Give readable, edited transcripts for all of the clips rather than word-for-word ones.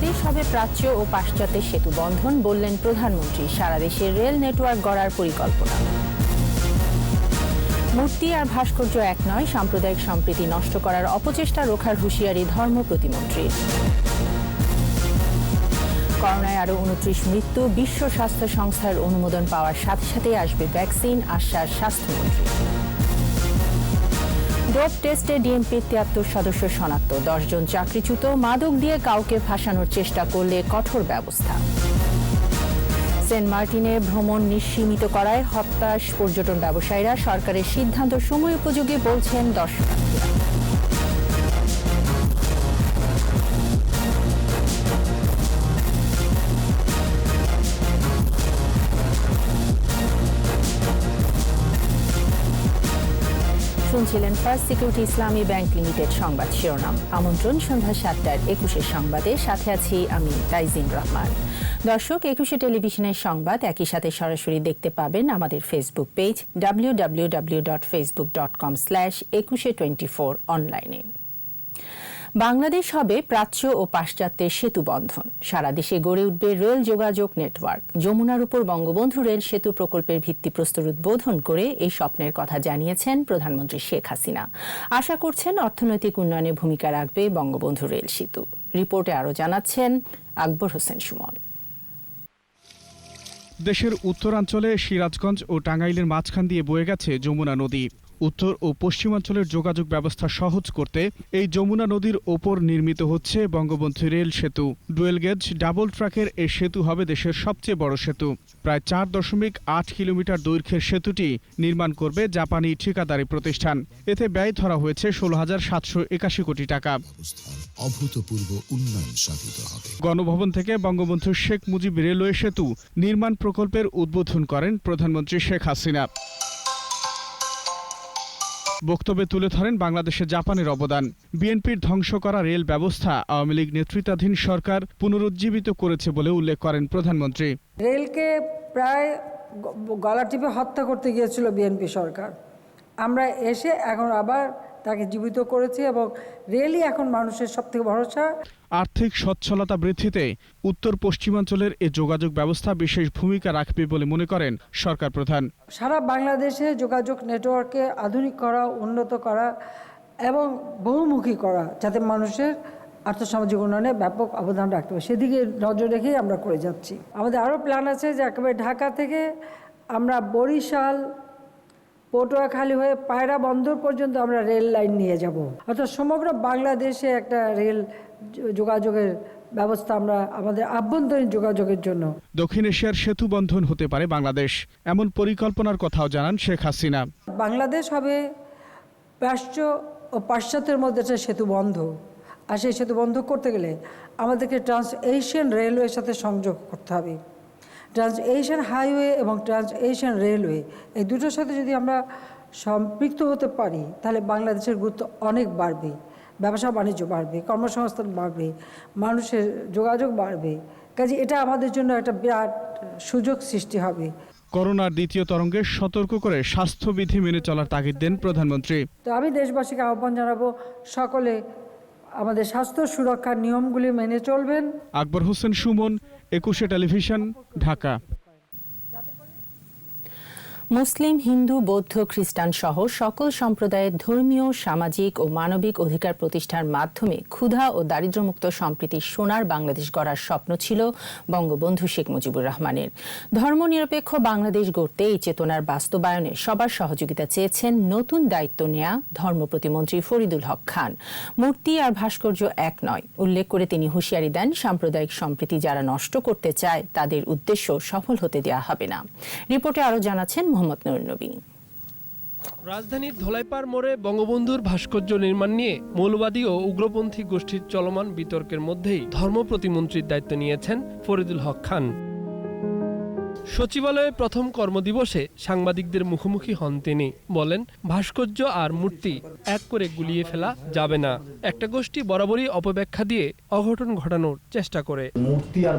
বাংলাদেশ হবে প্রাচ্য ও পাশ্চাত্যের সেতু বন্ধন, বললেন প্রধানমন্ত্রী। সারা দেশে রেল নেটওয়ার্ক গড়ার পরিকল্পনা। মূর্তি আর ভাস্কর্য এক নয়, সাম্প্রদায়িক সম্প্রীতি নষ্ট করার অপচেষ্টা রোখার হুঁশিয়ারি ধর্ম প্রতিমন্ত্রীর। করোনায় আরও 29 মৃত্যু, বিশ্ব স্বাস্থ্য সংস্থার অনুমোদন পাওয়ার সাথে সাথে আসবে ভ্যাকসিন, আশ্বাস স্বাস্থ্যমন্ত্রী। ডোপ টেস্টে ডিএমপির 73 সদস্য শনাক্ত, 10 জন চাকরিচ্যুত। মাদক দিয়ে কাউকে ফাঁসানোর চেষ্টা করলে কঠোর ব্যবস্থা। সেন্ট মার্টিনে ভ্রমণ নিঃসীমিত করায় হতাশ পর্যটন ব্যবসায়ীরা, সরকারের সিদ্ধান্ত সময়োপযোগী বলছেন দর্শনার্থীরা। শুনছিলেন ফার্স্ট সিকিউরিটি ইসলামী ব্যাংক লিমিটেড সংবাদ শিরোনাম। আমন্ত্রণ সন্ধ্যা 7টার 21 সংবাদে, সাথে আছি আমি তাইজিন রহমান। দর্শক, 21 টেলিভিশনের সংবাদ একই সাথে সরাসরি দেখতে পাবেন আমাদের ফেসবুক পেজ www.facebook.com/2124 অনলাইনে। বাংলাদেশ হবে প্রাচ্য ও পাশ্চাত্যের সেতু বন্ধন। সারা দেশে গড়ে উঠবে রেল যোগাযোগ নেটওয়ার্ক। যমুনার উপর বঙ্গবন্ধু রেল সেতু প্রকল্পের ভিত্তিপ্রস্তর উদ্বোধন করে এই স্বপ্নের কথা জানিয়েছেন প্রধানমন্ত্রী শেখ হাসিনা। আশা করছেন অর্থনৈতিক উন্নয়নে ভূমিকা রাখবে বঙ্গবন্ধু রেল সেতু। রিপোর্টে আরও জানাচ্ছেন আকবর হোসেন সুমন। দেশের উত্তরাঞ্চলে সিরাজগঞ্জ ও টাঙ্গাইলের মাঝখান দিয়ে বয়ে গেছে যমুনা নদী। উত্তর ও পশ্চিমাঞ্চলের যোগাযোগ ব্যবস্থা সহজ করতে এই যমুনা নদীর ওপর নির্মিত হচ্ছে বঙ্গবন্ধু রেল সেতু। ডুয়েল গেজ ডাবল ট্র্যাকের এই সেতু হবে দেশের সবচেয়ে বড় সেতু। প্রায় 4.8 কিলোমিটার দৈর্ঘ্যের সেতুটি নির্মাণ করবে জাপানি ঠিকাদারি প্রতিষ্ঠান। এতে ব্যয় ধরা হয়েছে 16,781 কোটি টাকা। অভূতপূর্ব উন্নয়ন সাধিত হবে। গণভবন থেকে বঙ্গবন্ধু শেখ মুজিব রেলওয়ে সেতু নির্মাণ প্রকল্পের উদ্বোধন করেন প্রধানমন্ত্রী শেখ হাসিনা। বক্তব্যে তুলে ধরেন বাংলাদেশে জাপানের অবদান। বিএনপির ধ্বংস করা রেল ব্যবস্থা আওয়ামী লীগ নেতৃত্বাধীন সরকার পুনরুজ্জীবিত করেছে বলে উল্লেখ করেন প্রধানমন্ত্রী। রেলকে প্রায় গলা টিপে হত্যা করতে গিয়েছিল বিএনপি সরকার। আমরা এসে এখন আবার তাকে জীবিত করেছি এবং রেলই এখন মানুষের সবথেকে ভরসা। আর্থিক সচ্ছলতা বৃদ্ধিতে উত্তর পশ্চিমাঞ্চলের এ যোগাযোগ ব্যবস্থা বিশেষ ভূমিকা রাখবে বলে মনে করেন সরকার প্রধান। সারা বাংলাদেশে যোগাযোগ নেটওয়ার্ককে আধুনিক করা, উন্নত করা এবং বহুমুখী করা, যাতে মানুষের আর্থসামাজিক উন্নয়নে ব্যাপক অবদান রাখতে হবে, সেদিকে নজর রেখেই আমরা করে যাচ্ছি। আমাদের আরও প্ল্যান আছে যে একেবারে ঢাকা থেকে আমরা বরিশাল, পটুয়াখালী হয়ে পায়রা বন্দর পর্যন্ত আমরা রেল লাইন নিয়ে যাব। অর্থাৎ সমগ্র বাংলাদেশে একটা রেল যোগাযোগের ব্যবস্থা আমরা আমাদের আভ্যন্তরীণ যোগাযোগের জন্য। দক্ষিণ এশিয়ার সেতু বন্ধন হতে পারে বাংলাদেশ, এমন পরিকল্পনার কথাও জানান শেখ হাসিনা। বাংলাদেশ হবে প্রাচ্য ও পাশ্চাত্যের মধ্যে একটা সেতু বন্ধ। আর সেই সেতু বন্ধ করতে গেলে আমাদেরকে ট্রান্স এশিয়ান রেলওয়ের সাথে সংযোগ করতে হবে। ট্রান্স এশিয়ান হাইওয়ে এবং ট্রান্স এশিয়ান রেলওয়ে, এই দুটোর সাথে যদি আমরা সম্পৃক্ত হতে পারি, তাহলে বাংলাদেশের গুরুত্ব অনেক বাড়বে। ব্যবসা বাণিজ্য বাড়বে, কর্মসংস্থান বাড়বে, মানুষের যোগাযোগ বাড়বে। কাজে এটা আমাদের জন্য একটা বিরাট সুযোগ সৃষ্টি হবে। করোনার দ্বিতীয় তরঙ্গে সতর্ক করে স্বাস্থ্যবিধি মেনে চলার তাগিদ দেন প্রধানমন্ত্রী। তো আমি দেশবাসীকে আহ্বান জানাবো, সকলে আমাদের স্বাস্থ্য সুরক্ষার নিয়মগুলি মেনে চলবেন। আকবর হোসেন সুমন, 21 টেলিভিশন, ঢাকা। মুসলিম, হিন্দু, বৌদ্ধ, খ্রিস্টান সহ সকল সম্প্রদায়ের ধর্মীয়, সামাজিক ও মানবিক অধিকার প্রতিষ্ঠার মাধ্যমে ক্ষুধা ও দারিদ্র্যমুক্ত সম্প্রীতির সোনার বাংলাদেশ গড়ার স্বপ্ন ছিল বঙ্গবন্ধু শেখ মুজিবুর রহমানের। ধর্মনিরপেক্ষ বাংলাদেশ গড়তে এই চেতনার বাস্তবায়নে সবার সহযোগিতা চেয়েছেন নতুন দায়িত্ব নেয়া ধর্ম প্রতিমন্ত্রী ফরিদুল হক খান। মূর্তি আর ভাস্কর্য এক নয় উল্লেখ করে তিনি হুঁশিয়ারি দেন, সাম্প্রদায়িক সম্প্রীতি যারা নষ্ট করতে চায় তাদের উদ্দেশ্য সফল হতে দেয়া হবে না। রিপোর্টে আরও জানাচ্ছেন মোহাম্মদ নুর নবী। রাজধানীর ধোলাইপাড় মোড়ে বঙ্গবন্ধুর ভাস্কর্য নির্মাণ নিয়ে মৌলবাদী ও উগ্রপন্থী গোষ্ঠীর চলমান বিতর্কের মধ্যেই ধর্ম প্রতিমন্ত্রীর দায়িত্ব নিয়েছেন ফরিদুল হক খান। সচিবালয়ে প্রথম কর্মদিবসে সাংবাদিকদের মুখোমুখি হন তিনি। বলেন, ভাস্কর্য আর মূর্তি এক করে গুলিয়ে ফেলা যাবে না। একটা গোষ্ঠী বরাবরই অপব্যাখ্যা দিয়ে অঘটন ঘটানোর চেষ্টা করে। মূর্তি আর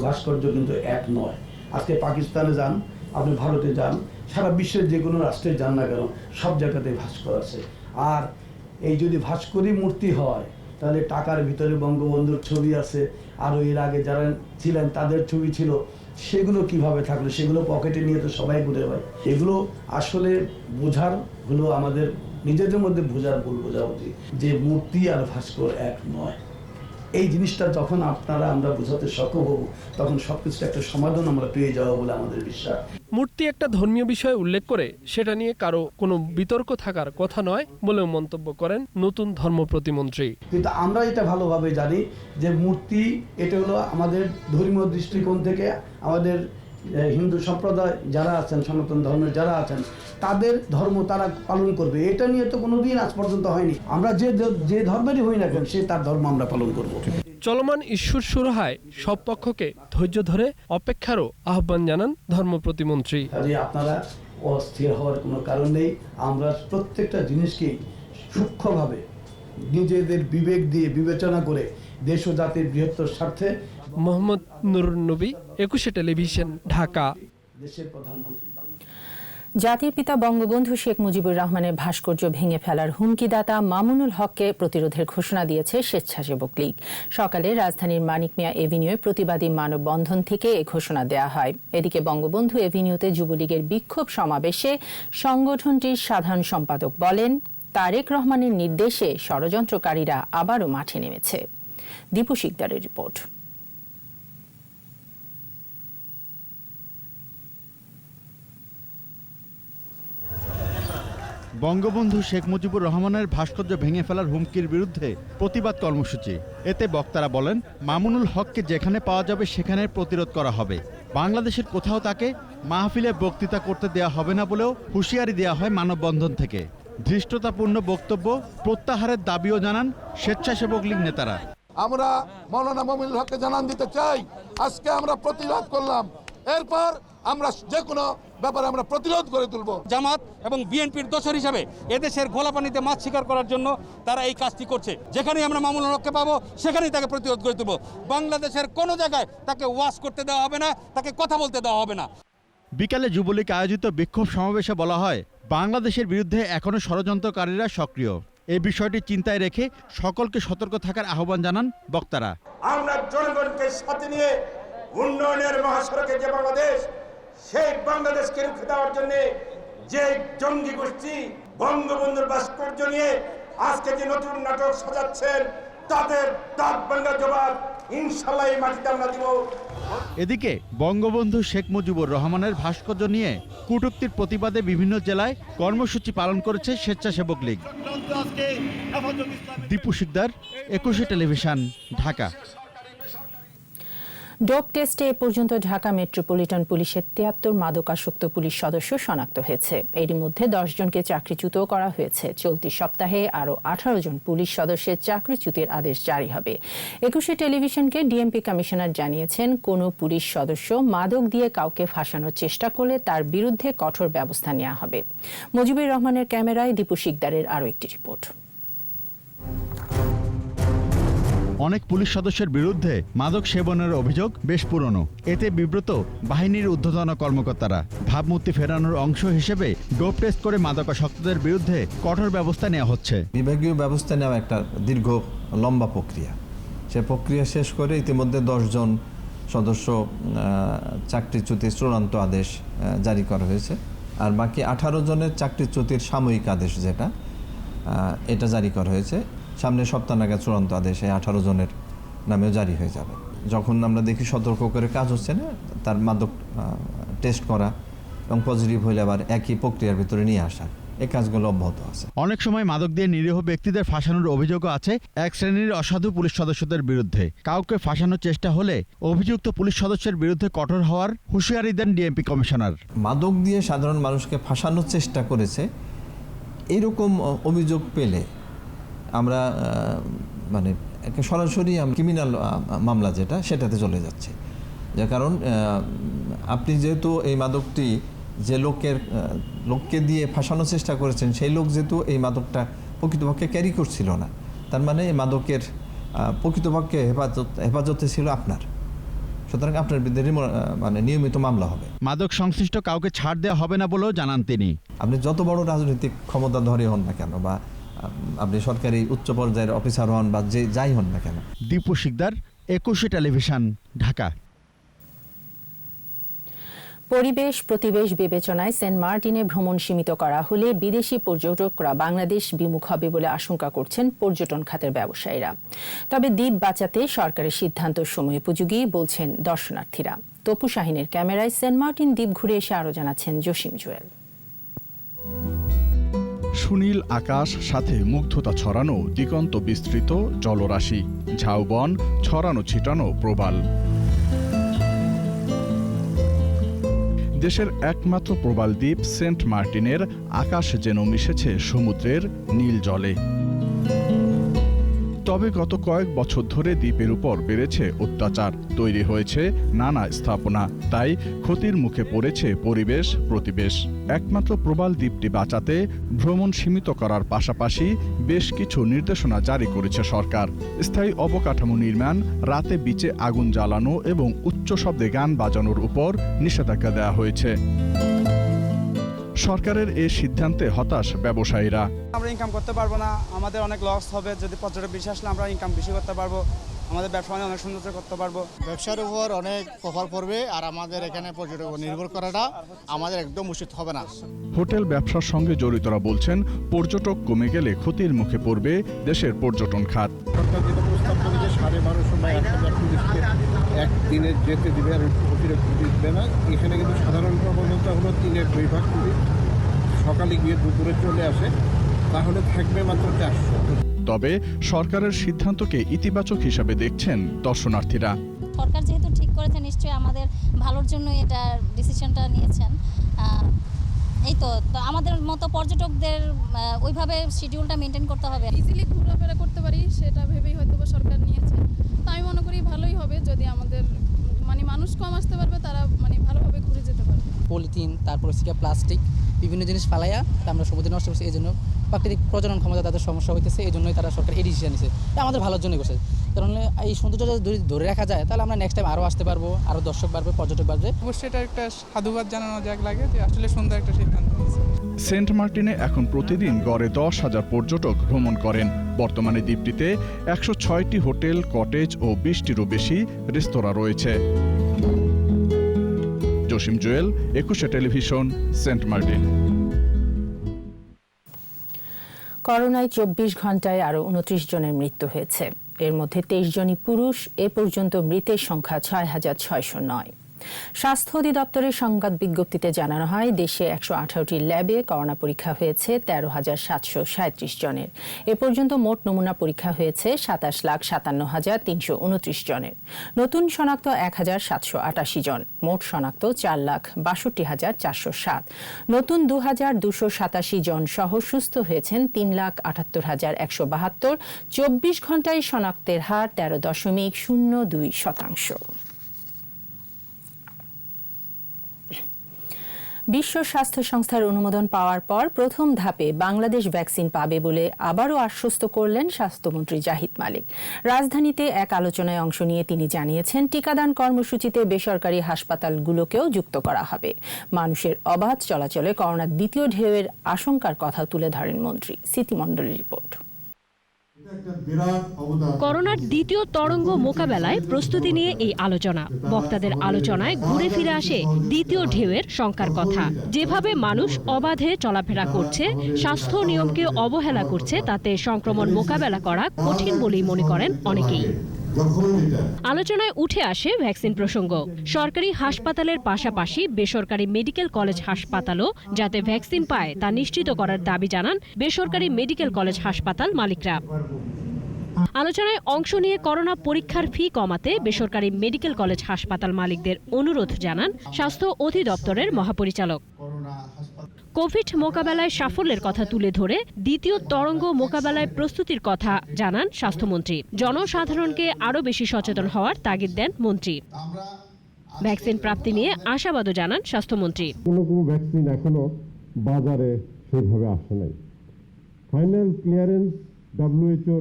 ভাস্কর্য কিন্তু এক নয়। আজকে পাকিস্তানে যান, আপনি ভারতে যান, সারা বিশ্বের যে কোনো রাষ্ট্রে যান না কেন, সব জায়গাতে ভাস্কর আছে। আর এই যদি ভাস্করই মূর্তি হয়, তাহলে টাকার ভিতরে বঙ্গবন্ধুর ছবি আছে, আরও এর আগে যারা ছিলেন তাদের ছবি ছিল, সেগুলো কিভাবে থাকলো, সেগুলো পকেটে নিয়ে তো সবাই ঘুরে হয়। এগুলো আসলে বোঝার হলো আমাদের নিজেদের মধ্যে বোঝা উচিত যে মূর্তি আর ভাস্কর এক নয়। এই জিনিসটা যখন আমরা বোঝাতে সক্ষম হব, তখন সবকিছু একটা সমাধান আমরা পেয়ে যাবো বলে আমাদের বিশ্বাস। মূর্তি একটা ধর্মীয় বিষয় উল্লেখ করে সেটা নিয়ে কারো কোনো বিতর্ক থাকার কথা নয় বলেও মন্তব্য করেন নতুন ধর্ম প্রতিমন্ত্রী। কিন্তু আমরা এটা ভালোভাবে জানি যে মূর্তি এটা হলো আমাদের ধর্মীয় দৃষ্টিকোণ থেকে আমাদের হিন্দু সম্প্রদায় যারা আছেন, সনাতন ধর্মের যারা আছেন, তাদের ধর্ম তারা পালন করবে। এটা নিয়ে তো কোনোদিন আজ পর্যন্ত হয়নি। আমরা যে ধর্মেরই হই না কেন, সে তার ধর্ম আমরা পালন করব। চলমান ইস্যুর সুরাহায় সব পক্ষকে ধৈর্য ধরে অপেক্ষারও আহ্বান জানান ধর্ম প্রতিমন্ত্রী। আপনারা অস্থির হওয়ার কোনো কারণ নেই। আমরা প্রত্যেকটা জিনিসকেই সূক্ষ্মভাবে নিজেদের বিবেক দিয়ে বিবেচনা করে দেশ ও জাতির বৃহত্তর স্বার্থে। মোহাম্মদ নুরুন নবী, 21 টেলিভিশন, ঢাকা। দেশের প্রধানমন্ত্রী জাতির পিতা বঙ্গবন্ধু শেখ মুজিবুর রহমানের ভাস্কর্য ভেঙে ফেলার হুমকিদাতা মামুনুল হককে প্রতিরোধের ঘোষণা দিয়েছে স্বেচ্ছাসেবক লীগ। সকালে রাজধানীর মানিক মিয়া এভিনিউয়ে প্রতিবাদী মানববন্ধন থেকে এ ঘোষণা দেওয়া হয়। এদিকে বঙ্গবন্ধু এভিনিউতে যুবলীগের বিক্ষোভ সমাবেশে সংগঠনটির সাধারণ সম্পাদক বলেন, তারেক রহমানের নির্দেশে ষড়যন্ত্রকারীরা আবারও মাঠে নেমেছে। দীপু শিকদারের রিপোর্ট। বঙ্গবন্ধু শেখ মুজিবুর রহমানের ভাস্কর্য ভেঙে ফেলার হুমকির বিরুদ্ধে প্রতিবাদ কর্মসূচি। এতে বক্তারা বলেন, মামুনুল হককে যেখানে পাওয়া যাবে সেখানে প্রতিরোধ করা হবে। বাংলাদেশের কোথাও তাকে মাহফিলে বক্তৃতা করতে দেওয়া হবে না বলেও হুঁশিয়ারি দেওয়া হয় মানববন্ধন থেকে। ধৃষ্টতাপূর্ণ বক্তব্য প্রত্যাহারের দাবিও জানান স্বেচ্ছাসেবক লীগ নেতারা। আমরা মাওলানা মামুনুল হককে জানান দিতে চাই, আজকে আমরা প্রতিবাদ করলাম, এরপর আমরা যে কোনো ব্যাপারে আমরা প্রতিরোধ করে তুলব। জামাত এবং বিএনপির দোসর হিসাবে এদেশের ঘোলা পানিতে মাছ শিকার করার জন্য তারা এই কাজটি করছে। যেখানেই আমরা মামুনুল হককে পাবো সেখানেই তাকে প্রতিরোধ করে তুলব। বাংলাদেশের কোনো জায়গায় তাকে ওয়াজ করতে দেওয়া হবে না, তাকে কথা বলতে দেওয়া হবে না। বিকালে যুবলীগ আয়োজিত বিক্ষোভ সমাবেশে বলা হয়, বাংলাদেশের বিরুদ্ধে এখনও ষড়যন্ত্রকারীরা সক্রিয়। এই বিষয়টি চিন্তায় রেখে সকলকে সতর্ক থাকার আহ্বান জানান বক্তারা। আমরা জনগণকে সাথে নিয়ে উন্নয়নের মহাসড়কে যে বাংলাদেশ, সেই বাংলাদেশকে রুখে দেওয়ার জন্য যে জঙ্গি গোষ্ঠী বঙ্গবন্ধুর ভাস্কর্য নিয়ে আজকে যে নতুন নাটক সাজাচ্ছেন, তাদের দাঁত ভাঙা জবাব ইনশাআল্লাহ এই মাটিতে আমরা দিব। এদিকে বঙ্গবন্ধু শেখ মুজিবুর রহমানের ভাস্কর্য নিয়ে কটূক্তির প্রতিবাদে বিভিন্ন জেলায় কর্মসূচি পালন করেছে স্বেচ্ছাসেবক লীগ। দীপু শিকদার, 21 টেলিভিশন, ঢাকা। ডোপ টেস্টে এ পর্যন্ত ঢাকা মেট্রোপলিটন পুলিশের 73 মাদকাসক্ত পুলিশ সদস্য শনাক্ত হয়েছে। এরই মধ্যে 10 জনকে চাকরিচ্যুতও করা হয়েছে। চলতি সপ্তাহে আরও 18 জন পুলিশ সদস্যের চাকরিচ্যুতির আদেশ জারি হবে। 21 টেলিভিশনকে ডিএমপি কমিশনার জানিয়েছেন, কোনো পুলিশ সদস্য মাদক দিয়ে কাউকে ফাঁসানোর চেষ্টা করলে তার বিরুদ্ধে কঠোর ব্যবস্থা নেওয়া হবে। মুজিবুর রহমানের ক্যামেরায় দীপু শিকদারের আরও একটি রিপোর্ট। অনেক পুলিশ সদস্যের বিরুদ্ধে মাদক সেবনের অভিযোগ বেশ পুরনো। এতে বিব্রত বাহিনীর ঊর্ধ্বতন কর্মকর্তারা। ভাবমূর্তি ফেরানোর অংশ হিসেবে ডোপ টেস্ট করে মাদকাসক্তদের বিরুদ্ধে কঠোর ব্যবস্থা নেওয়া হচ্ছে। বিভাগীয় ব্যবস্থা নেওয়া একটা দীর্ঘ লম্বা প্রক্রিয়া। সে প্রক্রিয়া শেষ করে ইতিমধ্যে 10 জন সদস্য চাকরিচ্যুতির চূড়ান্ত আদেশ জারি করা হয়েছে। আর বাকি 18 জনের চাকরিচ্যুতির সাময়িক আদেশ যেটা, এটা জারি করা হয়েছে। সামনে সপ্তাহ নাগাদ চূড়ান্ত আদেশে 18 জনের নামেও জারি হয়ে যাবে। যখন আমরা দেখি সতর্ক করে কাজ হচ্ছে না, তার মাদক টেস্ট করা এবং পজিটিভ হইলে আবার একই প্রক্রিয়ার ভিতরে নিয়ে আসা, এই কাজগুলো অব্যাহত আছে। অনেক সময় মাদক দিয়ে নিরীহ ব্যক্তিদের ফাঁসানোর অভিযোগও আছে এক শ্রেণীর অসাধু পুলিশ সদস্যদের বিরুদ্ধে। কাউকে ফাঁসানোর চেষ্টা হলে অভিযুক্ত পুলিশ সদস্যের বিরুদ্ধে কঠোর হওয়ার হুঁশিয়ারি দেন ডিএমপি কমিশনার। মাদক দিয়ে সাধারণ মানুষকে ফাঁসানোর চেষ্টা করেছে, এরকম অভিযোগ পেলে আমরা মানে সরাসরি ক্রিমিনাল মামলা যেটা, সেটাতে চলে যাচ্ছে। যার কারণ আপনি যেহেতু এই মাদকটি যে লোককে দিয়ে ফাঁসানোর চেষ্টা করেছেন, সেই লোক যেহেতু এই মাদকটা প্রকৃতপক্ষে ক্যারি করছিল না, তার মানে এই মাদকের প্রকৃতপক্ষে হেফাজতে ছিল আপনার। সুতরাং আপনার বিরুদ্ধে মানে নিয়মিত মামলা হবে। মাদক সংশ্লিষ্ট কাউকে ছাড় দেওয়া হবে না বলেও জানান তিনি। আপনি যত বড় রাজনৈতিক ক্ষমতাধরই হন না কেন, বা আপনি সরকারি উচ্চ পর্যায়ের অফিসার হন বা যাই হন না কেন। দীপু শিকদার, একুশে টেলিভিশন, ঢাকা। পরিবেশ প্রতিবেশ বিবেচনায় সেন্ট মার্টিনে ভ্রমণ সীমিত করা হলে বিদেশি পর্যটকরা বাংলাদেশ বিমুখ হবে বলে আশঙ্কা করছেন পর্যটন খাতের ব্যবসায়ীরা। তবে দ্বীপ বাঁচাতে সরকারের সিদ্ধান্ত সময়োপযোগী বলছেন দর্শনার্থীরা। তপু শাহিনের ক্যামেরায় সেন্ট মার্টিন দ্বীপ ঘুরে এসে আরও জানাচ্ছেন জসিম জুয়েল। সুনীল আকাশ, সাথে মুগ্ধতা ছড়ানো দিগন্ত বিস্তৃত জলরাশি, ঝাউবন, ছড়ানো ছিটানো প্রবাল। দেশের একমাত্র প্রবাল দ্বীপ সেন্ট মার্টিনের আকাশ যেন মিশেছে সমুদ্রের নীল জলে। তবে গত কয়েক বছর ধরে দ্বীপের উপর বেড়েছে অত্যাচার, তৈরি হয়েছে নানা স্থাপনা, তাই ক্ষতির মুখে পড়েছে পরিবেশ প্রতিবেশ। একমাত্র প্রবাল দ্বীপটি বাঁচাতে ভ্রমণ সীমিত করার পাশাপাশি বেশ কিছু নির্দেশনা জারি করেছে সরকার। স্থায়ী অবকাঠামো নির্মাণ, রাতে বিচে আগুন জ্বালানো এবং উচ্চ শব্দে গান বাজানোর উপর নিষেধাজ্ঞা দেওয়া হয়েছে। সরকারের এই সিদ্ধান্তে হতাশ ব্যবসায়ীরা। আমরা ইনকাম করতে পারবো না, আমাদের অনেক লস হবে। যদি পর্যটক বেশি আসলে আমরা ইনকাম বেশি করতে পারবো, আমাদের ব্যবসা অনেক সুন্দর করতে পারবো। ব্যবসার উপর অনেক প্রভাব পড়বে, আর আমাদের এখানে পর্যটক নির্ভর করাটা আমাদের একদম উচিত হবে না। হোটেল ব্যবসার সঙ্গে জড়িতরা বলছেন, পর্যটক কমে গেলে ক্ষতির মুখে পড়বে দেশের পর্যটন খাত। সরকার যেটা প্রস্তাব করেছে 1250 বা 1000 টুরিস্টকে একদিনে যেতে দিবে আর অতিরিক্ত দিবে না। এখানে কিন্তু সাধারণ প্রবণতা হলো 3/2 ভাগ টুরিস্ট সকালে গিয়ে দুপুরে চলে আসে, তাহলে থাকবে মাত্র 400। তবে সরকারের সিদ্ধান্তকে ইতিবাচক হিসাবে দেখছেন দর্শনার্থীরা। সরকার যেহেতু ঠিক করেছে, নিশ্চয়ই আমাদের ভালোর জন্য এটা ডিসিশনটা নিয়েছেন। এই তো আমাদের মতো পর্যটকদের ওইভাবে শিডিউলটা মেনটেন করতে হবে, ইজিলি ঘোরাফেরা করতে পারি, সেটা ভেবেই হয়তো সরকার নিয়েছে। তো আমি মনে করি ভালোই হবে যদি আমাদের মানুষ কম আসতে পারবে, তারা ভালোভাবে ঘুরে যেতে পারবে। পলিথিন, তারপর প্লাস্টিক, বিভিন্ন জিনিস ফালাইয়া আমরা সমুদ্রে নষ্ট করছি, এই জন্য প্রাকৃতিক প্রজনন ক্ষমতা তাদের সমস্যা হইতেছে। এই জন্যই তারা সরকার এই ডিসিশন নিয়েছে, আমাদের ভালোর জন্যই করছে। কারণ এই সৌন্দর্যটা যদি ধরে রাখা যায়, তাহলে আমরা নেক্সট টাইম আরও আসতে পারবো, আরও দর্শক বাড়বে, পর্যটক বাড়বে। অবশ্যই এটা একটা সাধুবাদ জানানো যাক লাগে যে আসলে সুন্দর একটা সিদ্ধান্ত নিয়েছে। সেন্ট মার্টিনে এখন প্রতিদিন গড়ে 10,000 পর্যটক ভ্রমণ করেন। বর্তমানে দ্বীপটিতে 106টি হোটেল, কটেজ ও 20টিরও বেশি রেস্তোরাঁ রয়েছে। জসিম জুয়েল, একুশে টেলিভিশন, সেন্ট মার্টিন। করোনায় 24 ঘন্টায় আরও 29 জনের মৃত্যু হয়েছে। এর মধ্যে 23 জনই পুরুষ। এ পর্যন্ত মৃতের সংখ্যা 6,609। স্বাস্থ্য অধিদপ্তরের সংবাদ বিজ্ঞপ্তিতে জানানো হয়, দেশে 118টি ল্যাবে করোনা পরীক্ষা হয়েছে 13,737 জনের। এ পর্যন্ত মোট নমুনা পরীক্ষা হয়েছে 27,57,329 জনের। নতুন শনাক্ত 1,788 জন। মোট শনাক্ত 4,62,407। নতুন 2,287 জন সহ সুস্থ হয়েছেন 3,78,172। 24 ঘন্টায় শনাক্তের হার 13.02%। বিশ্ব স্বাস্থ্য সংস্থার অনুমোদন পাওয়ার পর প্রথম ধাপে বাংলাদেশ ভ্যাকসিন পাবে বলে আবারও আশ্বস্ত করলেন স্বাস্থ্যমন্ত্রী জাহিদ মালিক। রাজধানীতে এক আলোচনায় অংশ নিয়ে তিনি জানিয়েছেন, টিকাদান কর্মসূচিতে বেসরকারি হাসপাতালগুলোকেও যুক্ত করা হবে। মানুষের অবাধ চলাচলে করোনার দ্বিতীয় ঢেউয়ের আশঙ্কার কথা তুলে ধরেন মন্ত্রী। স্মৃতিমণ্ডলের রিপোর্ট। করোনার দ্বিতীয় তরঙ্গ মোকাবেলায় প্রস্তুতি নিয়ে এই আলোচনা। বক্তাদের আলোচনায় ঘুরে ফিরে আসে দ্বিতীয় ঢেউয়ের শঙ্কার কথা। যেভাবে মানুষ অবাধে চলাফেরা করছে, স্বাস্থ্য নিয়মকে অবহেলা করছে, তাতে সংক্রমণ মোকাবেলা করা কঠিন বলেই মনে করেন অনেকেই। আলোচনায় উঠে আসে ভ্যাকসিন প্রসঙ্গ। সরকারি হাসপাতালের পাশাপাশি বেসরকারি মেডিকেল কলেজ হাসপাতালও যাতে ভ্যাকসিন পায় তা নিশ্চিত করার দাবি জানান বেসরকারি মেডিকেল কলেজ হাসপাতাল মালিকরা। আলোচনায় অংশ নিয়ে করোনা পরীক্ষার ফি কমাতে বেসরকারি মেডিকেল কলেজ হাসপাতাল মালিকদের অনুরোধ জানান স্বাস্থ্য অধিদপ্তরের মহাপরিচালক। কোভিড মোকাবেলায় সাফল্যের কথা তুলে ধরে দ্বিতীয় তরঙ্গ মোকাবেলায় প্রস্তুতির কথা জানান স্বাস্থ্যমন্ত্রী। জনসাধারণকে আরও বেশি সচেতন হওয়ার তাগিদ দেন মন্ত্রী। ভ্যাকসিন প্রাপ্তি নিয়ে আশাবাদও জানান স্বাস্থ্যমন্ত্রী। কোনো ভ্যাকসিন এখনো বাজারে সেভাবে আসে নাই। ফাইনাল ক্লিয়ারেন্স WHO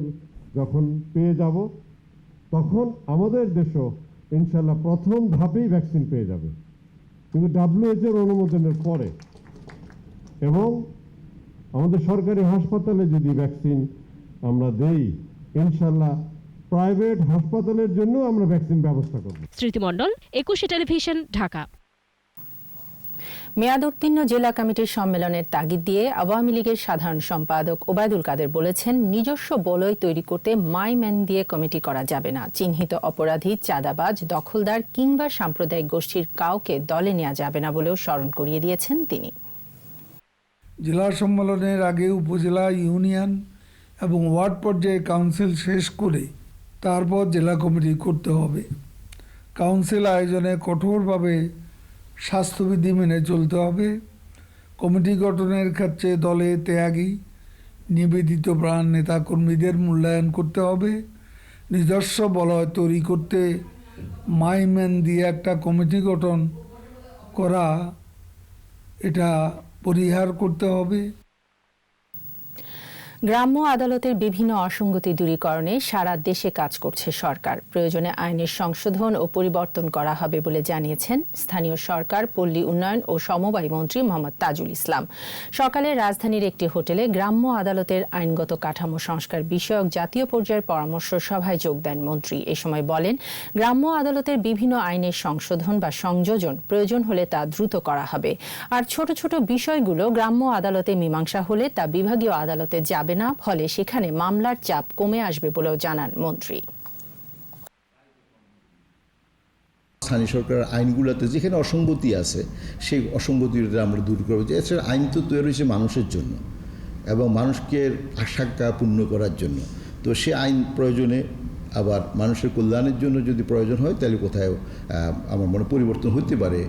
যখন পেয়ে যাব, তখন আমাদের দেশও ইনশাল্লাহ প্রথম ধাপেই ভ্যাকসিন পেয়ে যাবে। কিন্তু WHO অনুমোদনের পরে এবং আমাদের সরকারি হাসপাতালে যদি ভ্যাকসিন আমরা দেই, ইনশাল্লাহ প্রাইভেট হাসপাতালের জন্য আমরা ভ্যাকসিন ব্যবস্থা করব। স্মৃতিমণ্ডল, 21 টেলিভিশন, ঢাকা। মেয়াদোত্তীর্ণ জেলা কমিটির সম্মেলনের তাগিদ দিয়ে আওয়ামী লীগের সাধারণ সম্পাদক ওবায়দুল কাদের বলেছেন, নিজস্ব বলয় তৈরি করতে মাইম্যান দিয়ে কমিটি করা যাবে না। চিহ্নিত অপরাধী, চাঁদাবাজ, দখলদার কিংবা সাম্প্রদায়িক গোষ্ঠীর কাউকে দলে নেওয়া যাবে না বলেও স্মরণ করিয়ে দিয়েছেন তিনি। জেলা সম্মেলনের আগে উপজেলা, ইউনিয়ন এবং ওয়ার্ড পর্যায়ে কাউন্সিল শেষ করে তারপর জেলা কমিটি করতে হবে। কাউন্সিল আয়োজনে কঠোরভাবে স্বাস্থ্যবিধি মেনে চলতে হবে। কমিটি গঠনের ক্ষেত্রে দলে ত্যাগী, নিবেদিত প্রাণ নেতাকর্মীদের মূল্যায়ন করতে হবে। নিজস্ব বলয় তৈরি করতে মাইম্যান দিয়ে একটা কমিটি গঠন করা, এটা পরিহার করতে হবে। গ্রাম্য আদালতের বিভিন্ন অসঙ্গতি দূরীকরণে সারা দেশে কাজ করছে সরকার। প্রয়োজনে আইনের সংশোধন ও পরিবর্তন করা হবে বলে জানিয়েছেন স্থানীয় সরকার, পল্লী উন্নয়ন ও সমবায় মন্ত্রী মোহাম্মদ তাজুল ইসলাম। সকালে রাজধানীর একটি হোটেলে গ্রাম্য আদালতের আইনগত কাঠামো সংস্কার বিষয়ক জাতীয় পর্যায়ের পরামর্শ সভায় যোগ দেন মন্ত্রী। এ সময় বলেন, গ্রাম্য আদালতের বিভিন্ন আইনের সংশোধন বা সংযোজন প্রয়োজন হলে তা দ্রুত করা হবে। আর ছোট ছোট বিষয়গুলো গ্রাম্য আদালতে মীমাংসা হলে তা বিভাগীয় আদালতে যাবে না, ফলে সেখানে মামলার চাপ কমে আসবে বলেও জানান মন্ত্রী। স্থানীয় সরকারের আইনগুলোতে যেখানে অসঙ্গতি আছে সেই অসঙ্গতিটা আমরা দূর করবো। এছাড়া আইন তো তৈরি হয়েছে মানুষের জন্য এবং মানুষকে আশঙ্কা পূর্ণ করার জন্য। তো সে আইন প্রয়োজনে আবার মানুষের কল্যাণের জন্য যদি প্রয়োজন হয় তাহলে কোথাও আমার মনে পরিবর্তন হতে পারে।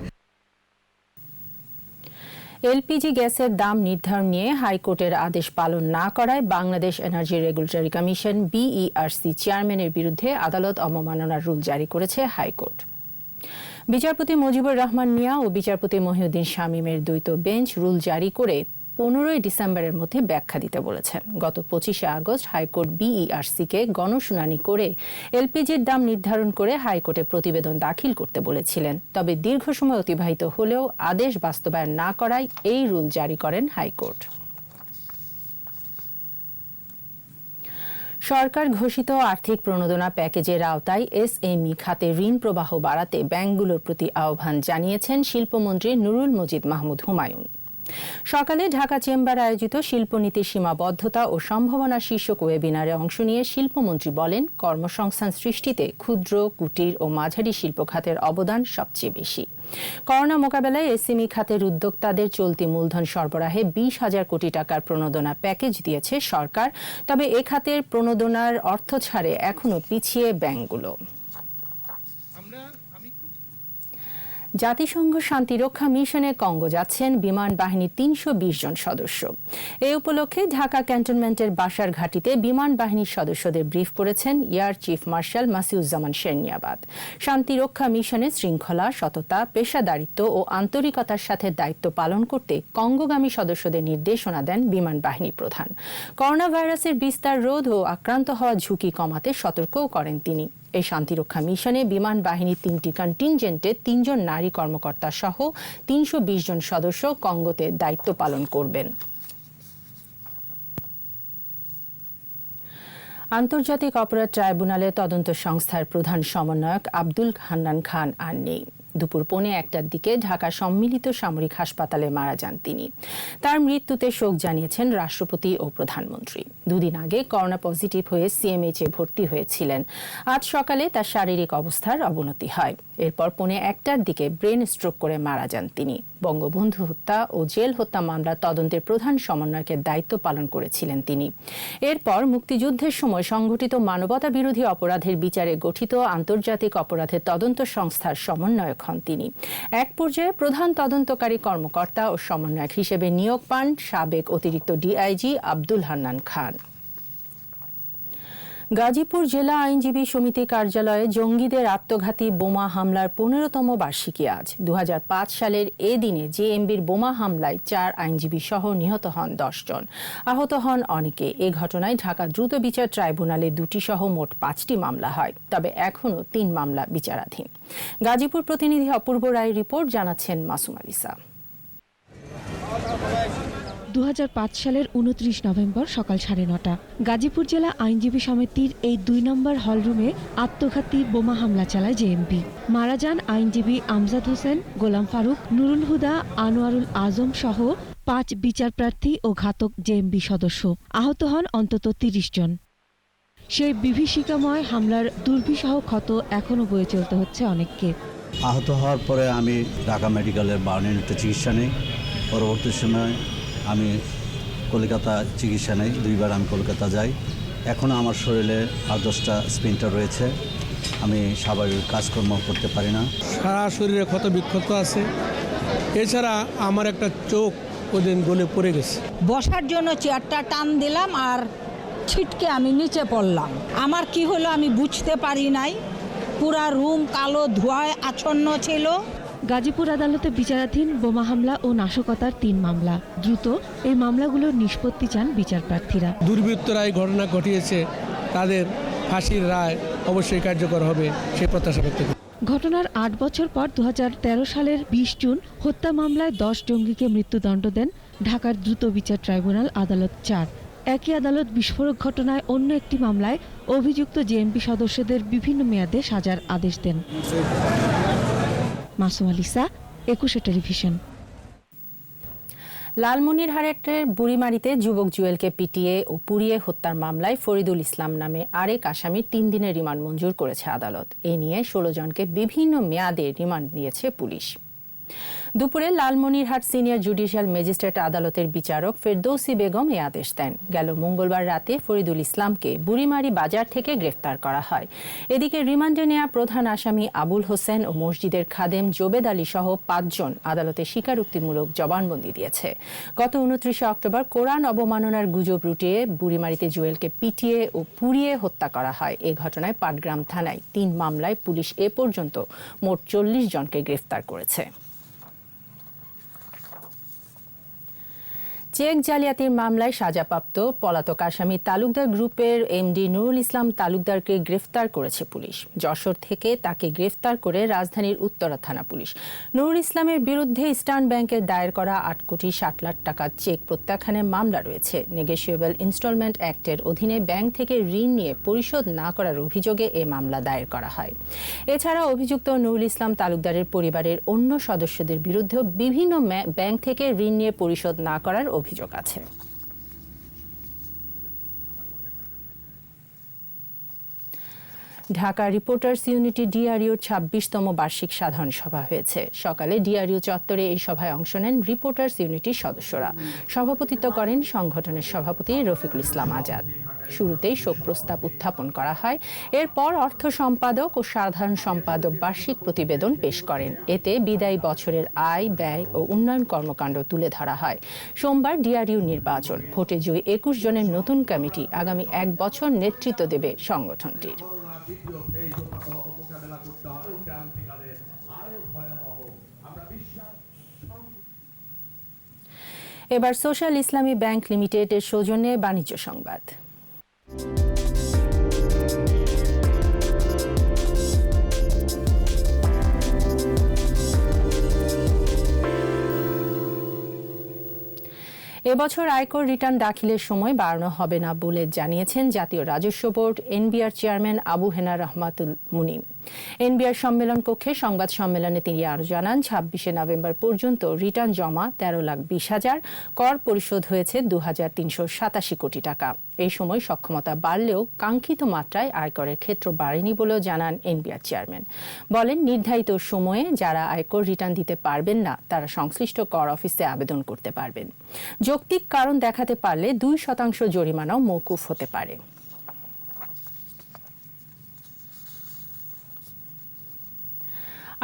এলপিজি গ্যাসের দাম নির্ধারণ নিয়ে হাইকোর্টের আদেশ পালন না করায় Bangladesh energy regulatory commission BERC চেয়ারম্যানের বিরুদ্ধে আদালত অবমাননার রুল জারি করেছে হাইকোর্ট। বিচারপতি মুজিবুর রহমান মিয়া ও বিচারপতি মহিউদ্দিন শামীমের দ্বৈত বেঞ্চ রুল জারি করে 15 ডিসেম্বরের মধ্যে ব্যাখ্যা দিতে বলেছেন। গত 25 আগস্ট হাইকোর্ট BERC-কে গণশুনানি করে এলপিজির দাম নির্ধারণ করে হাইকোর্টে প্রতিবেদন দাখিল করতে বলেছিলেন। তবে দীর্ঘ সময় অতিবাহিত হলেও আদেশ বাস্তবায়ন না করায় এই রুল জারি করেন হাইকোর্ট। সরকার ঘোষিত আর্থিক প্রণোদনা প্যাকেজের আওতায় SME খাতে ঋণ প্রবাহ বাড়াতে ব্যাংকগুলোর প্রতি আহ্বান জানিয়েছেন শিল্পমন্ত্রী নুরুল মজিদ মাহমুদ হুমায়ুন। সকালে ঢাকা চেম্বার আয়োজিত শিল্পনীতির সীমাবদ্ধতা ও সম্ভাবনা শীর্ষক ওয়েবিনারে অংশ নিয়ে শিল্পমন্ত্রী বলেন, কর্মসংস্থান সৃষ্টিতে ক্ষুদ্র, কুটির ও মাঝারি শিল্প খাতের অবদান সবচেয়ে বেশি। করোনা মোকাবেলায় SME খাতের উদ্যোক্তাদের চলতি মূলধন সরবরাহে 20,000 কোটি টাকার প্রণোদনা প্যাকেজ দিয়েছে সরকার। তবে এ খাতের প্রণোদনার অর্থ ছাড়ে এখনো পিছিয়ে ব্যাংকগুলো। জাতিসংঘ শান্তিরক্ষা মিশনে কঙ্গো যাচ্ছেন বিমান বাহিনীর 320 জন সদস্য। এই উপলক্ষে ঢাকা ক্যান্টনমেন্টের বাসার ঘাটিতে বিমান বাহিনীর সদস্যদের ব্রিফ করেছেন এয়ার চিফ মার্শাল মাসিউজ্জামান শেরনিয়াবাত। শান্তিরক্ষা মিশনে শৃঙ্খলা, সততা, পেশাদারিত্ব ও আন্তরিকতার সাথে দায়িত্ব পালন করতে কঙ্গোগামী সদস্যদের নির্দেশনা দেন বিমান বাহিনী প্রধান। করোনা ভাইরাসের বিস্তার রোধ ও আক্রান্ত হওয়ার ঝুঁকি কমাতে সতর্কও করেন তিনি। এই শান্তিরক্ষা মিশনে বিমান বাহিনীর 3টি কন্টিনজেন্টে 3 জন নারী কর্মকর্তা সহ 320 জন সদস্য কঙ্গোতে দায়িত্ব পালন করবেন। আন্তর্জাতিক অপরাধ ট্রাইব্যুনালে তদন্ত সংস্থার প্রধান সমন্বয়ক আব্দুল হান্নান খান আর নেই। দুপুর 1:15টার দিকে ঢাকা সম্মিলিত সামরিক হাসপাতালে মারা যান তিনি। তার মৃত্যুতে শোক জানিয়েছেন রাষ্ট্রপতি ও প্রধানমন্ত্রী। 2 দিন আগে করোনা পজিটিভ হয়ে CMH-এ ভর্তি হয়েছিলেন। আজ সকালে তার শারীরিক অবস্থার অবনতি হয়। এরপর 1:15টার দিকে ব্রেন স্ট্রোক করে মারা যান তিনি। বঙ্গবন্ধু হত্যা ও জেল হত্যা মামলার তদন্তের প্রধান সমন্বয়কের দায়িত্ব পালন করেছিলেন তিনি। এরপর মুক্তিযুদ্ধের সময় সংঘটিত মানবতা বিরোধী অপরাধের বিচারে গঠিত আন্তর্জাতিক অপরাধের তদন্ত সংস্থার সমন্বয়ক হন তিনি। এক পর্যায়ে প্রধান তদন্তকারী কর্মকর্তা ও সমন্বয়ক হিসেবে নিয়োগ পান সাবেক অতিরিক্ত DIG আব্দুল হান্নান খান। গাজীপুর জেলা আইনজীবী সমিতি কার্যালয়ে জঙ্গিদের আত্মঘাতী বোমা হামলার 15তম বার্ষিকী আজ। 2005 সালের এ দিনে জেএমবির বোমা হামলায় 4 আইনজীবী সহ নিহত হন 10 জন, আহত হন অনেকে। এ ঘটনায় ঢাকা দ্রুত বিচার ট্রাইব্যুনালে 2টি সহ মোট 5টি মামলা হয়, তবে এখনও 3 মামলা বিচারাধীন। গাজীপুর প্রতিনিধি অপূর্ব রায়ের রিপোর্ট, জানাচ্ছেন মাসুম আলিসা। 2005 সালের 29 নভেম্বর সকাল 9:30। গাজীপুর জেলা আইনজীবী সমিতির এই 2 নম্বর হলরুমে আত্মঘাতী বোমা হামলা চালায় জেএমবি। মারা যান আইনজীবী আমজাদ হোসেন, গোলাম ফারুক, নুরুল হুদা, আনোয়ারুল আজম সহ 5 বিচারপ্রার্থী ও ঘাতক জেএমবি সদস্য। আহত হন অন্তত 30 জন। সেই বিভীষিকাময় হামলার দুর্বিষহ ক্ষত এখনও বয়ে চলতে হচ্ছে অনেককে। আহত হওয়ার পরে আমি ঢাকা মেডিকেলের 12 ইউনিটে চিকিৎসা নেই। পরবর্তী সময় আমি কলকাতা চিকিৎসা নেই, 2বার আমি কলকাতা যাই। এখনও আমার শরীরে 8-10টা স্প্লিন্টার রয়েছে, আমি স্বাভাবিক কাজকর্ম করতে পারি না। সারা শরীরে ক্ষত বিক্ষত আছে, এছাড়া আমার একটা চোখ ওদিন গলে পড়ে গেছে। বসার জন্য চেয়ারটা টান দিলাম আর ছিটকে আমি নিচে পড়লাম। আমার কি হলো আমি বুঝতে পারি নাই, পুরা রুম কালো ধোঁয়ায় আচ্ছন্ন ছিল। গাজীপুর আদালতে বিচারাধীন বোমা হামলা ও নাশকতার 3 মামলা। দ্রুত এই মামলাগুলোর নিষ্পত্তি চান বিচারপ্রার্থীরা। দুর্বৃত্তরা এই ঘটনা ঘটিয়েছে, তাদের ফাঁসির রায় অবশ্যই কার্যকর হবে সেই প্রত্যাশা ব্যক্ত করি। ঘটনার 8 বছর পর 2013 সালের 20 জুন হত্যা মামলায় 10 জঙ্গিকে মৃত্যুদণ্ড দেন ঢাকার দ্রুত বিচার ট্রাইব্যুনাল আদালত 4। একই আদালত বিস্ফোরক ঘটনায় অন্য একটি মামলায় অভিযুক্ত জেএমবি সদস্যদের বিভিন্ন মেয়াদে সাজার আদেশ দেন। মাসুম আলিসা, 21 টেলিভিশন। লালমনিরহাটের বুড়িমারীতে যুবক জুয়েলকে পিটিয়ে ও পুড়িয়ে হত্যার মামলায় ফরিদুল ইসলাম নামে আরেক আসামির 3 দিনের রিমান্ড মঞ্জুর করেছে আদালত। এ নিয়ে 16 জনকে বিভিন্ন মেয়াদে রিমান্ড নিয়েছে পুলিশ। দুপুরে লালমনিরহাট সিনিয়র জুডিশিয়াল ম্যাজিস্ট্রেট আদালতের বিচারক ফেরদৌসী বেগম এ আদেশ দেন। গেল মঙ্গলবার রাতে ফরিদুল ইসলামকে বুড়িমারী বাজার থেকে গ্রেফতার করা হয়। এদিকে রিমান্ডে নেওয়া প্রধান আসামি আবুল হোসেন ও মসজিদের খাদেম জোবেদ আলী সহ 5 জন আদালতে স্বীকারোক্তিমূলক জবানবন্দি দিয়েছে। গত 29 অক্টোবর কোরআন অবমাননার গুজব রুটিয়ে বুড়িমারীতে জুয়েলকে পিটিয়ে ও পুড়িয়ে হত্যা করা হয়। এ ঘটনায় পাটগ্রাম থানায় 3 মামলায় পুলিশ এ পর্যন্ত মোট 40 জনকে গ্রেফতার করেছে। চেক জালিয়াতির মামলায় সাজাপ্রাপ্ত পলাতক আসামি তালুকদার গ্রুপের এমডি নুরুল ইসলাম তালুকদারকে গ্রেফতার করেছে পুলিশ। যশোর থেকে তাকে গ্রেফতার করে রাজধানীর উত্তরা থানা পুলিশ। নুরুল ইসলামের বিরুদ্ধে ইস্টার্ন ব্যাংকের দায়ের করা 8 কোটি 60 লাখ টাকার চেক প্রত্যাখ্যানের মামলা রয়েছে। নেগোশিয়েবল ইনস্টলমেন্ট অ্যাক্টের অধীনে ব্যাংক থেকে ঋণ নিয়ে পরিশোধ না করার অভিযোগে এ মামলা দায়ের করা হয়। এছাড়া অভিযুক্ত নুরুল ইসলাম তালুকদারের পরিবারের অন্য সদস্যদের বিরুদ্ধেও বিভিন্ন ব্যাংক থেকে ঋণ নিয়ে পরিশোধ না করার অভিযোগ আছে। ঢাকা রিপোর্টার্স ইউনিটি ডিআরইউর 26তম বার্ষিক সাধারণ সভা হয়েছে। সকালে ডিআরইউ চত্বরে এই সভায় অংশ নেন রিপোর্টার্স ইউনিটির সদস্যরা। সভাপতিত্ব করেন সংগঠনের সভাপতি রফিকুল ইসলাম আজাদ। শুরুতেই শোক প্রস্তাব উত্থাপন করা হয়। এরপর অর্থ সম্পাদক ও সাধারণ সম্পাদক বার্ষিক প্রতিবেদন পেশ করেন। এতে বিদায়ী বছরের আয়, ব্যয় ও উন্নয়ন কর্মকাণ্ড তুলে ধরা হয়। সোমবার ডিআরইউ নির্বাচন, ভোটে জয়ী 21 জনের নতুন কমিটি আগামী 1 বছর নেতৃত্ব দেবে সংগঠনটির। এবার সোশ্যাল ইসলামী ব্যাংক লিমিটেডের সৌজন্যে বাণিজ্য সংবাদ। এবছর আয়কর রিটার্ন দাখিলের সময় বাড়ানো হবে না বলে জানিয়েছেন জাতীয় রাজস্ব board NBR chairman Abu Hena রহমাতুল মুনিম। এনবিআর সম্মেলন কক্ষে সংবাদ সম্মেলনে তিনি আরও জানান, 26 নভেম্বর পর্যন্ত রিটার্ন জমা 13,20,000, কর পরিশোধ হয়েছে 2,387 কোটি টাকা। এই সময় সক্ষমতা বাড়লেও কাঙ্ক্ষিত মাত্রায় আয়করের ক্ষেত্র বাড়েনি বলেও জানান এনবিআর চেয়ারম্যান। বলেন, নির্ধারিত সময়ে যারা আয়কর রিটার্ন দিতে পারবেন না তারা সংশ্লিষ্ট কর অফিসে আবেদন করতে পারবেন। যৌক্তিক কারণ দেখাতে পারলে 2% জরিমানাও মওকুফ হতে পারে।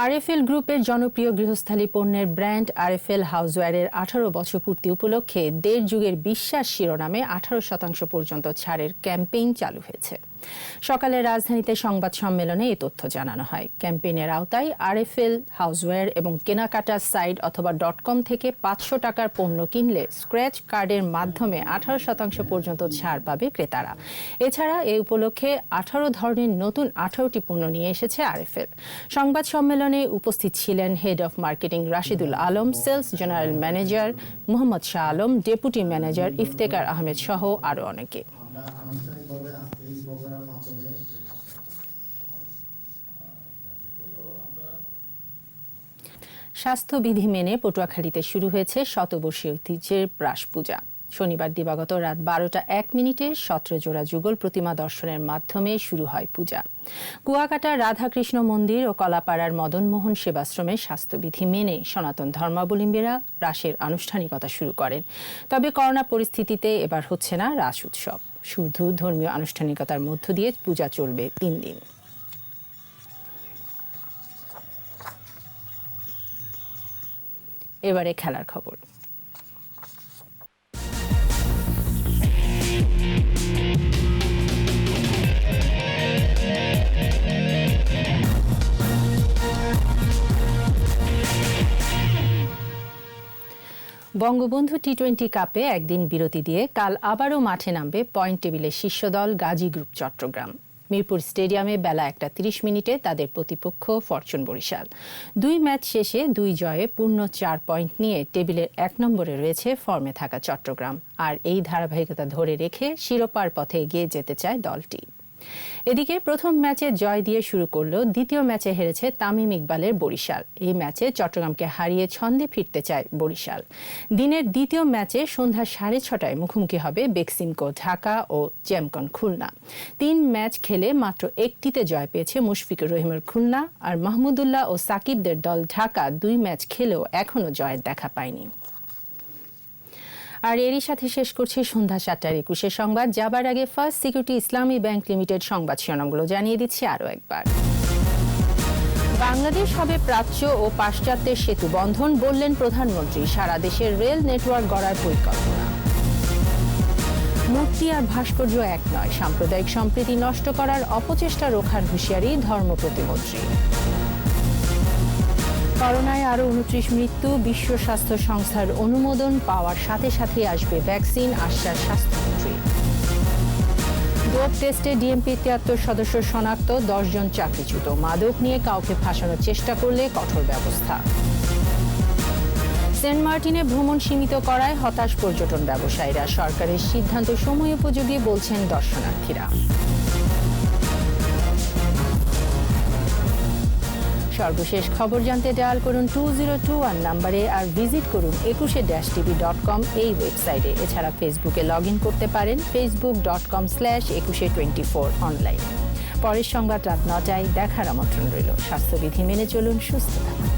আরএফএল গ্রুপের জনপ্রিয় গৃহস্থালী পণ্যের ব্র্যান্ড আরএফএল হাউসওয়্যারের 18 বছর পূর্তি উপলক্ষে 1.5 যুগের বিশ্বাস শিরোনামে 18% পর্যন্ত ছাড়ের ক্যাম্পেইন চালু হয়েছে। সকালে রাজধানীতে সংবাদ সম্মেলনে এই তথ্য জানানো হয়। ক্যাম্পেইনের আওতায় আরএফএল, হাউসওয়্যার এবং কেনাকাটা সাইট অথবা .com থেকে 500 টাকার পণ্য কিনলে স্ক্র্যাচ কার্ডের মাধ্যমে 18% পর্যন্ত ছাড় পাবে ক্রেতারা। এছাড়া এই উপলক্ষে 18 ধরনের নতুন 18টি পণ্য নিয়ে এসেছে আরএফএল। সংবাদ সম্মেলনে উপস্থিত ছিলেন head of marketing Rashidul Alam, sales general manager Mohammad Shah Alam, deputy manager Iftekhar Ahmed সহ আরও অনেকে। স্বাস্থ্যবিধি মেনে পটুয়াখালীতে শুরু হয়েছে শতবর্ষী ঐতিহ্যের রাস পূজা। শনিবার দিবাগত রাত 12টা 1 17 জোড়া যুগল প্রতিমা দর্শনের মাধ্যমে শুরু হয় পূজা। কুয়াকাটা রাধাকৃষ্ণ মন্দির ও কলাপাড়ার মদনমোহন সেবাশ্রমে স্বাস্থ্যবিধি মেনে সনাতন ধর্মাবলম্বীরা রাসের আনুষ্ঠানিকতা শুরু করেন। তবে করোনা পরিস্থিতিতে এবার হচ্ছে না রাস উৎসব, শুধু ধর্মীয় আনুষ্ঠানিকতার মধ্য দিয়ে পূজা চলবে 3 দিন। এবারে খেলার খবর। বঙ্গবন্ধু টি-20 কাপে একদিন বিরতি দিয়ে কাল আবারও মাঠে নামবে পয়েন্ট টেবিলের শীর্ষ দল গাজী গ্রুপ চট্টগ্রাম। মিরপুর স্টেডিয়ামে বেলা 1:30 তাদের প্রতিপক্ষ ফরচুন বরিশাল। 2 ম্যাচ শেষে 2 জয়ে পূর্ণ 4 পয়েন্ট নিয়ে টেবিলের 1 নম্বরে রয়েছে ফর্মে থাকা চট্টগ্রাম। আর এই ধারাবাহিকতা ধরে রেখে শিরোপার পথে এগিয়ে যেতে চায় দলটি। এদিকে প্রথম ম্যাচে জয় দিয়ে শুরু করলেও দ্বিতীয় ম্যাচে হেরেছে তামিম ইকবালের বরিশাল। এই ম্যাচে চট্টগ্রামকে হারিয়ে ছন্দে ফিরতে চায় বরিশাল। দিনের দ্বিতীয় ম্যাচে সন্ধ্যা 6:30টায় মুখোমুখি হবে বেক্সিমকো ঢাকা ও জ্যামকন খুলনা। 3 ম্যাচ খেলে মাত্র 1টিতে জয় পেয়েছে মুশফিকুর রহিমের খুলনা। আর মাহমুদুল্লাহ ও সাকিবদের দল ঢাকা 2 ম্যাচ খেলেও এখনও জয়ের দেখা পায়নি। আর এরই সাথে শেষ করছি সন্ধ্যা 7:21 সংবাদ। যাবার আগে ফার্স্ট সিকিউরিটি ইসলামী ব্যাংক লিমিটেড সংবাদ শিরোনামগুলো জানিয়ে দিচ্ছি আরও একবার। বাংলাদেশ হবে প্রাচ্য ও পাশ্চাত্যের সেতু বন্ধন, বললেন প্রধানমন্ত্রী। সারা দেশের রেল নেটওয়ার্ক গড়ার পরিকল্পনা। মূর্তি আর ভাস্কর্য এক নয়, সাম্প্রদায়িক সম্প্রীতি নষ্ট করার অপচেষ্টা রোখার হুঁশিয়ারি ধর্ম প্রতিমন্ত্রী। করোনায় আরও 29 মৃত্যু, বিশ্ব স্বাস্থ্য সংস্থার অনুমোদন পাওয়ার সাথে সাথে আসবে ভ্যাকসিন, আশ্বাস স্বাস্থ্যমন্ত্রী। ডোপ টেস্টে ডিএমপি 73 সদস্য শনাক্ত, 10 জন চাকরিচ্যুত। মাদক নিয়ে কাউকে ফাঁসানোর চেষ্টা করলে কঠোর ব্যবস্থা। সেন্ট মার্টিনে ভ্রমণ সীমিত করায় হতাশ পর্যটন ব্যবসায়ীরা, সরকারের সিদ্ধান্ত সময়োপযোগী বলছেন দর্শনার্থীরা। সর্বশেষ খবর জানতে ডায়াল করুন 2021 নম্বরে আর ভিজিট করুন 21-tv.com এই ওয়েবসাইটে। এছাড়া ফেসবুকে লগ ইন করতে পারেন facebook.com/2124 অনলাইনে। পরের সংবাদ রাত 9টায় দেখার আমন্ত্রণ রইল। স্বাস্থ্যবিধি মেনে চলুন, সুস্থ থাকুন।